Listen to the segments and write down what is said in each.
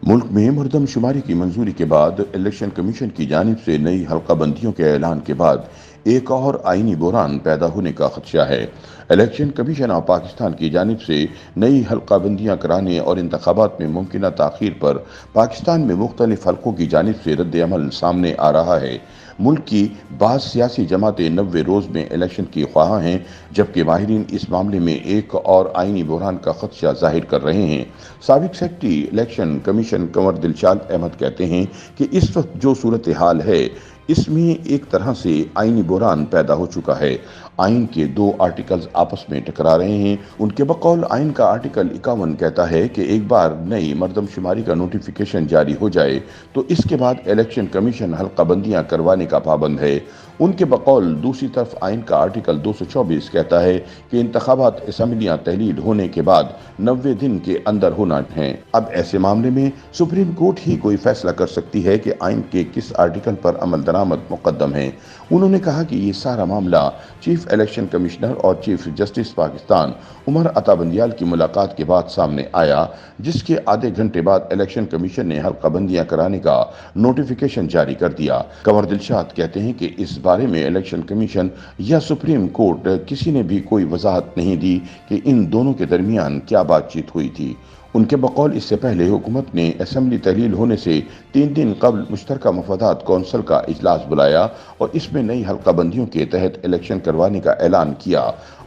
मुल्क में मरदम शुमारी की मंजूरी के बाद इलेक्शन कमीशन की जानिब से नई हल्का बंदियों के ऐलान के बाद एक और आईनी बहरान पैदा होने का खदशा है। इलेक्शन कमीशन ऑफ पाकिस्तान की जानिब से नई हल्का बंदियाँ कराने और इंतखाबात में मुमकिन ताखीर पर पाकिस्तान में मुख्तलिफ हल्कों की जानिब से रद्द अमल सामने आ रहा है। मुल्क की बाज़ सियासी जमातें 90 रोज़ में इलेक्शन की ख्वाह हैं, जबकि माहिरीन इस मामले में एक और आईनी बहरान का खदशा जाहिर कर रहे हैं। साबिक secretary election commission Kanwar Dilshad Ahmed कहते हैं कि इस वक्त जो सूरत हाल है इसमें एक तरह से आईनी बहरान पैदा हो चुका है। आइन के दो आर्टिकल्स आपस में टकरा रहे हैं। उनके बकौल आइन का आर्टिकल 51 कहता है कि एक बार नई मरदमशुमारी का नोटिफिकेशन जारी हो जाए तो इसके बाद इलेक्शन कमीशन हल्का बंदियां करवाने का पाबंद है। उनके बकौल दूसरी तरफ आइन का आर्टिकल 224 कहता है कि इंतखाबात असम्बलियां तहलील होने के बाद 90 दिन के अंदर होना है। अब ऐसे मामले में सुप्रीम कोर्ट ही कोई फैसला कर सकती है कि आइन के किस आर्टिकल पर अमल दरामद मुकद्दम है। उन्होंने कहा कि ये सारा मामला चीफ इलेक्शन कमिश्नर और चीफ जस्टिस पाकिस्तान उमर अता बंदियाल की मुलाकात के बाद सामने आया, जिसके आधे घंटे बाद इलेक्शन कमीशन ने हल्का बंदियां कराने का नोटिफिकेशन जारी कर दिया। कंवर दिलशाद कहते हैं कि इस बारे में इलेक्शन कमीशन या सुप्रीम कोर्ट किसी ने भी कोई वजाहत नहीं दी कि इन दोनों के दरमियान क्या बातचीत हुई थी। उनके बकौल इससे पहले हुकूमत ने असेंबली तहलील होने से 3 दिन कबल मुश्तरका मफादात कौंसिल का इजलास बुलाया और इसमें नई हल्का बंदियों के तहत इलेक्शन करवाने का ऐलान किया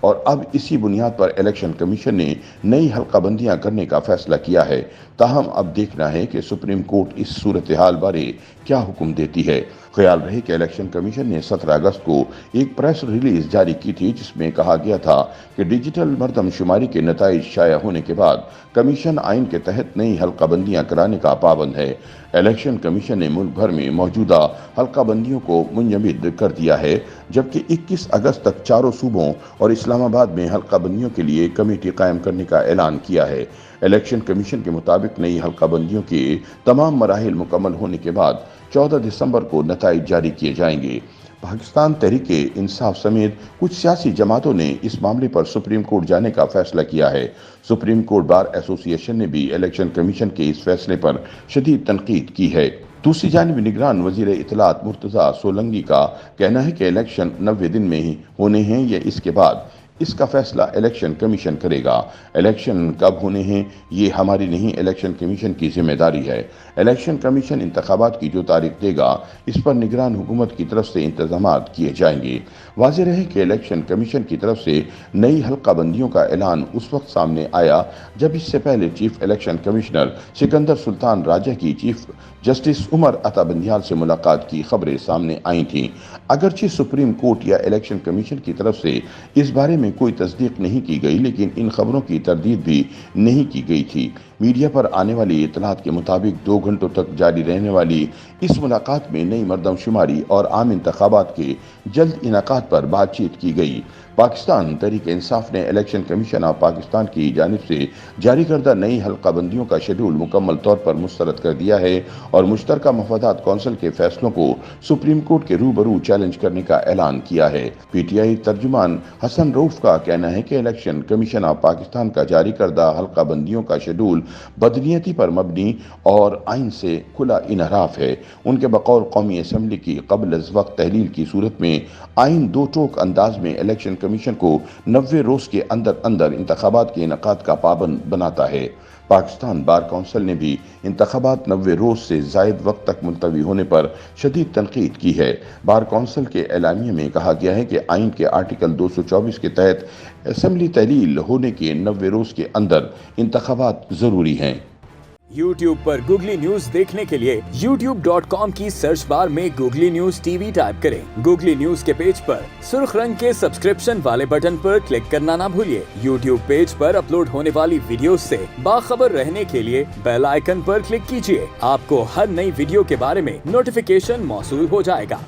और अब इसी बुनियाद पर इलेक्शन कमीशन ने नई हल्का बंदियां करने का फैसला किया है। ताहम अब देखना है कि सुप्रीम कोर्ट इस सूरत हाल बारे क्या हुक्म देती है। ख्याल रहे कि इलेक्शन कमीशन ने 17 अगस्त को एक प्रेस रिलीज जारी की थी, जिसमें कहा गया था कि डिजिटल मरदमशुमारी के नताइज शाया होने के बाद कमीशन आइन के तहत नई हल्का बंदियां कराने का पाबंद है। इलेक्शन कमीशन ने मुल्क भर में मौजूदा हल्का बंदियों को मुंजमद कर दिया है, जबकि 21 अगस्त तक चारों सूबों और इस्लामाबाद में हल्का बंदियों के लिए कमेटी कायम करने का ऐलान किया है। इलेक्शन कमीशन के मुताबिक नई हल्का बंदियों के तमाम मराहिल मुकम्मल होने के बाद 14 दिसंबर को नताइज जारी किए जाएंगे। पाकिस्तान तहरीक इंसाफ समेत कुछ सियासी जमातों ने इस मामले पर सुप्रीम कोर्ट जाने का फैसला किया है। सुप्रीम कोर्ट बार एसोसिएशन ने भी इलेक्शन कमीशन के इस फैसले पर शदीद तनकीद की है। दूसरी जानिब निगरान वजीर इत्तलात मुर्तज़ा सोलंकी का कहना है कि इलेक्शन 90 दिन में ही होने हैं या इसके बाद, इसका फैसला इलेक्शन कमीशन करेगा। इलेक्शन कब होने हैं ये हमारी नहीं, इलेक्शन कमीशन की जिम्मेदारी है। इलेक्शन कमीशन इंतखाबात की जो तारीख देगा इस पर निगरान हुकूमत की तरफ से इंतजामात किए जाएंगे। वाज़ेह रहे कि इलेक्शन कमीशन की तरफ से नई हल्का बंदियों का ऐलान उस वक्त सामने आया जब इससे पहले chief election commissioner Sikandar Sultan Raja की चीफ जस्टिस उमर अता बंदियाल से मुलाकात की खबरें सामने आई थीं। अगरचे सुप्रीम कोर्ट या इलेक्शन कमीशन की तरफ से इस बारे में कोई तस्दीक नहीं की गई, लेकिन इन खबरों की तरदीद भी नहीं की गई थी। मीडिया पर आने वाली इतलात के मुताबिक 2 घंटों तक जारी रहने वाली इस मुलाकात में नई मरदमशुमारी और आम इंतखाबात के जल्द इनेकाद पर बातचीत की गई। पाकिस्तान तहरीक इंसाफ ने इलेक्शन कमीशन ऑफ पाकिस्तान की जानिब से जारी करदा नई हल्का बंदियों का शेड्यूल मुकम्मल तौर पर मुस्तरद कर दिया है और मुश्तरका मफादात कौंसिल के फैसलों को सुप्रीम कोर्ट के रूबरू चैलेंज करने का ऐलान किया है। पीटीआई तर्जुमान हसन रऊफ का कहना है कि इलेक्शन कमीशन ऑफ पाकिस्तान का जारी करदा हल्का बंदियों का शेड्यूल बदनीयती पर मबनी और आइन से खुला इनहराफ है। उनके बकौल कौमी असम्बली की कबल अज़ वक्त तहलील की सूरत में आइन दो टोक अंदाज में इलेक्शन कमीशन को 90 रोज के अंदर अंदर इंतखाबात के इनेकाद का पाबंद बनाता है। पाकिस्तान बार कौंसिल ने भी इंतखाबात 90 रोज से जायद वक्त तक मुलतवी होने पर शदीद तनकीद की है। बार कौंसिल के एलानिया में कहा गया है कि आइन के आर्टिकल 224 के तहत असेंबली तहलील होने के 90 रोज के अंदर इंतखाबात जरूरी हैं। YouTube पर गूगली न्यूज देखने के लिए youtube.com की सर्च बार में गूगली न्यूज टीवी टाइप करें। गूगली न्यूज के पेज पर सुर्ख रंग के सब्सक्रिप्शन वाले बटन पर क्लिक करना ना भूलिए। YouTube पेज पर अपलोड होने वाली वीडियोस से बाखबर रहने के लिए बेल आइकन पर क्लिक कीजिए। आपको हर नई वीडियो के बारे में नोटिफिकेशन मौसूल हो जाएगा।